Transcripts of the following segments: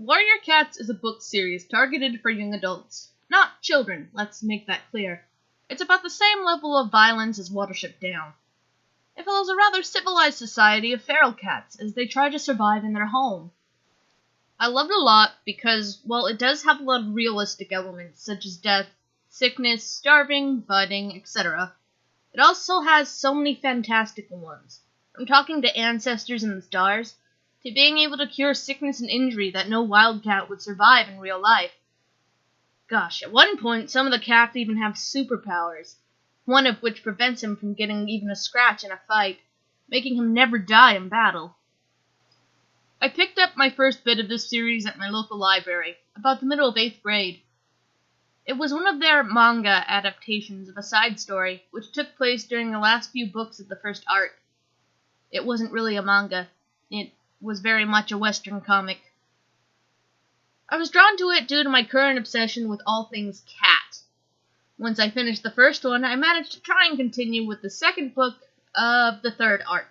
Warrior Cats is a book series targeted for young adults. Not children, let's make that clear. It's about the same level of violence as Watership Down. It follows a rather civilized society of feral cats as they try to survive in their home. I loved it a lot because, while it does have a lot of realistic elements such as death, sickness, starving, budding, etc., it also has so many fantastical ones. From talking to ancestors in the stars, to being able to cure sickness and injury that no wildcat would survive in real life. Gosh, at one point some of the cats even have superpowers, one of which prevents him from getting even a scratch in a fight, making him never die in battle. I picked up my first bit of this series at my local library, about the middle of 8th grade. It was one of their manga adaptations of a side story, which took place during the last few books of the first arc. It wasn't really a manga. It was very much a Western comic. I was drawn to it due to my current obsession with all things cat. Once I finished the first one, I managed to try and continue with the second book of the third arc.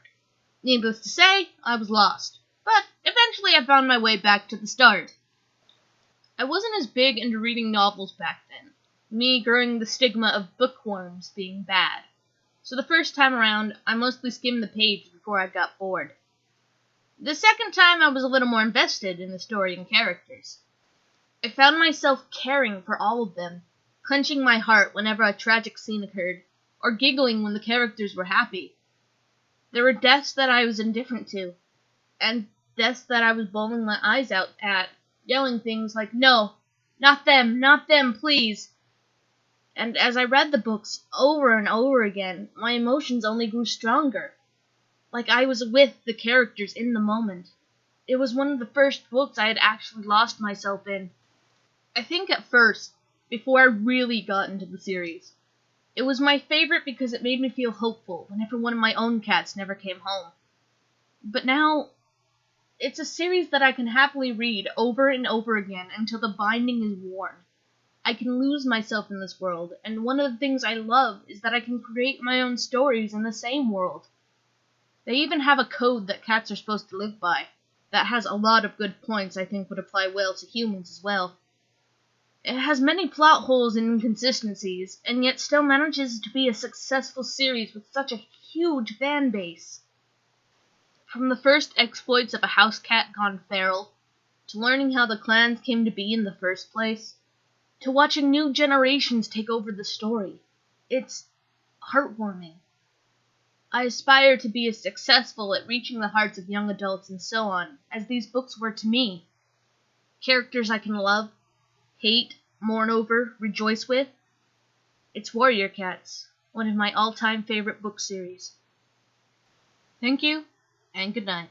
Needless to say, I was lost, but eventually I found my way back to the start. I wasn't as big into reading novels back then, me growing the stigma of bookworms being bad, so the first time around I mostly skimmed the page before I got bored. The second time I was a little more invested in the story and characters. I found myself caring for all of them, clenching my heart whenever a tragic scene occurred, or giggling when the characters were happy. There were deaths that I was indifferent to, and deaths that I was bawling my eyes out at, yelling things like, "No, not them, please." And as I read the books over and over again, my emotions only grew stronger. Like I was with the characters in the moment. It was one of the first books I had actually lost myself in. I think at first, before I really got into the series, it was my favorite because it made me feel hopeful whenever one of my own cats never came home. But now, it's a series that I can happily read over and over again until the binding is worn. I can lose myself in this world, and one of the things I love is that I can create my own stories in the same world. They even have a code that cats are supposed to live by, that has a lot of good points I think would apply well to humans as well. It has many plot holes and inconsistencies, and yet still manages to be a successful series with such a huge fan base. From the first exploits of a house cat gone feral, to learning how the clans came to be in the first place, to watching new generations take over the story. It's heartwarming. I aspire to be as successful at reaching the hearts of young adults and so on, as these books were to me. Characters I can love, hate, mourn over, rejoice with. It's Warrior Cats, one of my all-time favorite book series. Thank you, and good night.